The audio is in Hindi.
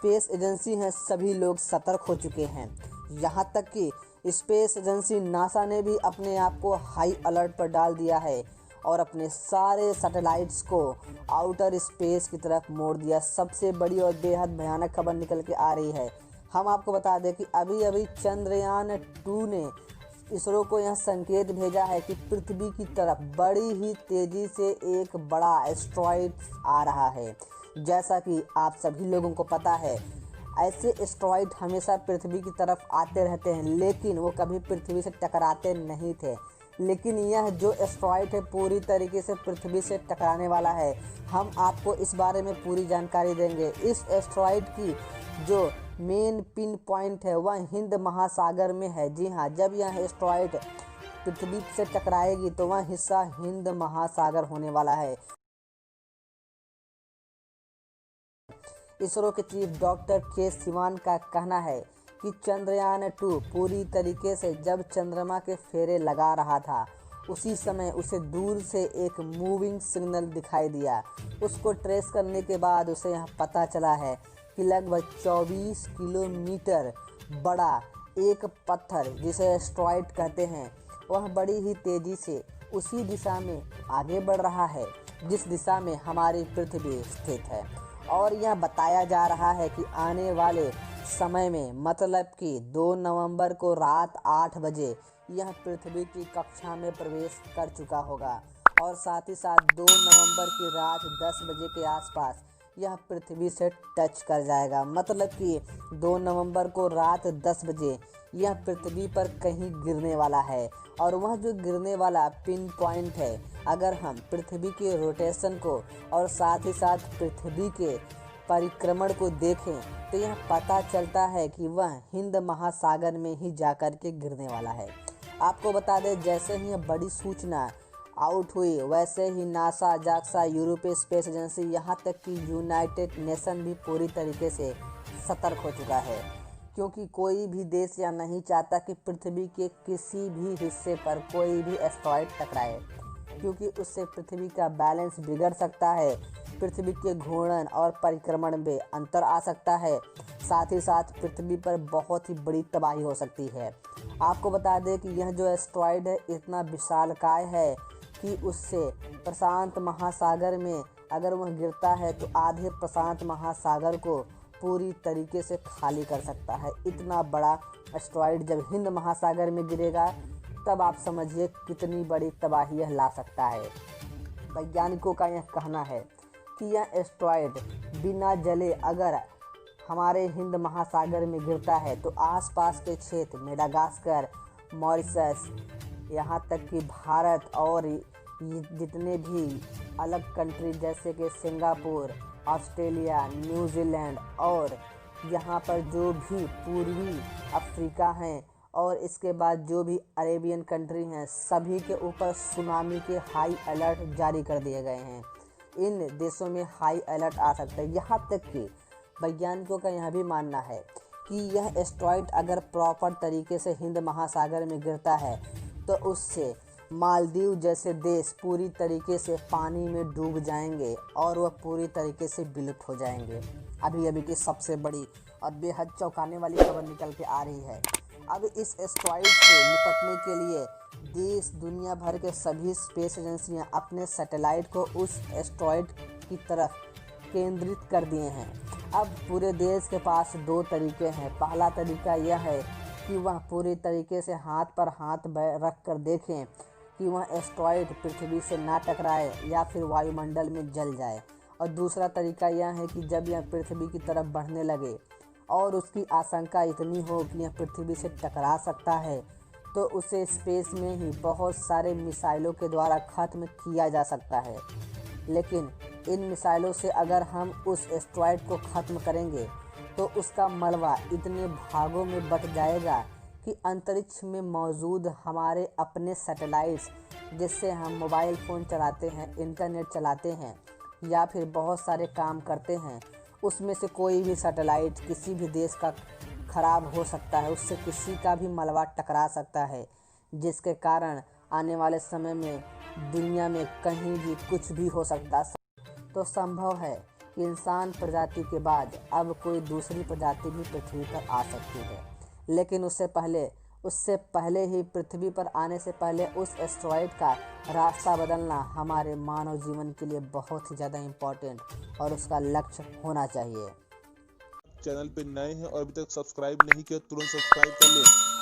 स्पेस एजेंसी हैं सभी लोग सतर्क हो चुके हैं। यहाँ तक कि स्पेस एजेंसी नासा ने भी अपने आप को हाई अलर्ट पर डाल दिया है और अपने सारे सैटेलाइट्स को आउटर स्पेस की तरफ मोड़ दिया। सबसे बड़ी और बेहद भयानक खबर निकल के आ रही है। हम आपको बता दें कि अभी अभी चंद्रयान 2 ने इसरो को यह संकेत भेजा है कि पृथ्वी की तरफ बड़ी ही तेज़ी से एक बड़ा एस्ट्रॉइड आ रहा है। जैसा कि आप सभी लोगों को पता है, ऐसे एस्ट्रॉइड हमेशा पृथ्वी की तरफ आते रहते हैं, लेकिन वो कभी पृथ्वी से टकराते नहीं थे। लेकिन यह जो एस्ट्रॉइड है पूरी तरीके से पृथ्वी से टकराने वाला है। हम आपको इस बारे में पूरी जानकारी देंगे। इस एस्ट्रॉइड की जो मेन पिन पॉइंट है वह हिंद महासागर में है। जी हाँ, जब यह एस्ट्रॉइड पृथ्वी से टकराएगी तो वह हिस्सा हिंद महासागर होने वाला है। इसरो के चीफ डॉक्टर के सिवान का कहना है कि चंद्रयान 2 पूरी तरीके से जब चंद्रमा के फेरे लगा रहा था, उसी समय उसे दूर से एक मूविंग सिग्नल दिखाई दिया। उसको ट्रेस करने के बाद उसे यह पता चला है कि लगभग 24 किलोमीटर बड़ा एक पत्थर, जिसे एस्ट्रॉइड कहते हैं, वह बड़ी ही तेज़ी से उसी दिशा में आगे बढ़ रहा है जिस दिशा में हमारी पृथ्वी स्थित है। और यह बताया जा रहा है कि आने वाले समय में, मतलब कि 2 नवंबर को रात 8 बजे यह पृथ्वी की कक्षा में प्रवेश कर चुका होगा और साथ ही साथ 2 नवंबर की रात 10 बजे के आसपास यह पृथ्वी से टच कर जाएगा। मतलब कि 2 नवंबर को रात 10 बजे यह पृथ्वी पर कहीं गिरने वाला है। और वह जो गिरने वाला पिन पॉइंट है, अगर हम पृथ्वी के रोटेशन को और साथ ही साथ पृथ्वी के परिक्रमण को देखें तो यह पता चलता है कि वह हिंद महासागर में ही जाकर के गिरने वाला है। आपको बता दें, जैसे ही यह बड़ी सूचना आउट हुई, वैसे ही नासा, जाक्सा, यूरोपीय स्पेस एजेंसी, यहाँ तक कि यूनाइटेड नेशन भी पूरी तरीके से सतर्क हो चुका है। क्योंकि कोई भी देश या नहीं चाहता कि पृथ्वी के किसी भी हिस्से पर कोई भी एस्ट्रॉइड टकराए, क्योंकि उससे पृथ्वी का बैलेंस बिगड़ सकता है, पृथ्वी के घूर्णन और परिक्रमण में अंतर आ सकता है, साथ ही साथ पृथ्वी पर बहुत ही बड़ी तबाही हो सकती है। आपको बता दें कि यह जो एस्ट्रॉइड है इतना विशालकाय है कि उससे प्रशांत महासागर में अगर वह गिरता है तो आधे प्रशांत महासागर को पूरी तरीके से खाली कर सकता है। इतना बड़ा एस्ट्रॉइड जब हिंद महासागर में गिरेगा तब आप समझिए कितनी बड़ी तबाही यह ला सकता है। वैज्ञानिकों का यह कहना है कि यह एस्ट्रॉइड बिना जले अगर हमारे हिंद महासागर में गिरता है तो आसपास के क्षेत्र मेडागास्कर, मॉरिशस, यहाँ तक कि भारत और जितने भी अलग कंट्री जैसे कि सिंगापुर, ऑस्ट्रेलिया, न्यूजीलैंड और यहाँ पर जो भी पूर्वी अफ्रीका हैं और इसके बाद जो भी अरेबियन कंट्री हैं, सभी के ऊपर सुनामी के हाई अलर्ट जारी कर दिए गए हैं। इन देशों में हाई अलर्ट आ सकता है। यहाँ तक कि वैज्ञानिकों का यह भी मानना है कि यह एस्ट्रॉइड अगर प्रॉपर तरीके से हिंद महासागर में गिरता है तो उससे मालदीव जैसे देश पूरी तरीके से पानी में डूब जाएंगे और वह पूरी तरीके से विलुप्त हो जाएंगे। अभी अभी की सबसे बड़ी और बेहद चौंकाने वाली खबर निकल के आ रही है। अब इस एस्ट्रॉइड से निपटने के लिए देश दुनिया भर के सभी स्पेस एजेंसियां अपने सैटेलाइट को उस एस्ट्रॉइड की तरफ केंद्रित कर दिए हैं। अब पूरे देश के पास 2 तरीके हैं। पहला तरीका यह है कि वह पूरी तरीके से हाथ पर हाथ रख कर देखें कि वह एस्ट्रॉइड पृथ्वी से ना टकराए या फिर वायुमंडल में जल जाए। और दूसरा तरीका यह है कि जब यह पृथ्वी की तरफ बढ़ने लगे और उसकी आशंका इतनी हो कि यह पृथ्वी से टकरा सकता है तो उसे स्पेस में ही बहुत सारे मिसाइलों के द्वारा ख़त्म किया जा सकता है। लेकिन इन मिसाइलों से अगर हम उस एस्ट्रॉइड को ख़त्म करेंगे तो उसका मलबा इतने भागों में बट जाएगा कि अंतरिक्ष में मौजूद हमारे अपने सैटेलाइट्स, जिससे हम मोबाइल फ़ोन चलाते हैं, इंटरनेट चलाते हैं या फिर बहुत सारे काम करते हैं, उसमें से कोई भी सैटेलाइट किसी भी देश का ख़राब हो सकता है, उससे किसी का भी मलबा टकरा सकता है, जिसके कारण आने वाले समय में दुनिया में कहीं भी कुछ भी हो सकता है। तो संभव है कि इंसान प्रजाति के बाद अब कोई दूसरी प्रजाति भी पृथ्वी पर आ सकती है, लेकिन उससे पहले ही पृथ्वी पर आने से पहले उस एस्टेरॉयड का रास्ता बदलना हमारे मानव जीवन के लिए बहुत ही ज़्यादा इम्पोर्टेंट और उसका लक्ष्य होना चाहिए। चैनल पे नए हैं और अभी तक सब्सक्राइब नहीं किया तुरंत सब्सक्राइब कर लें।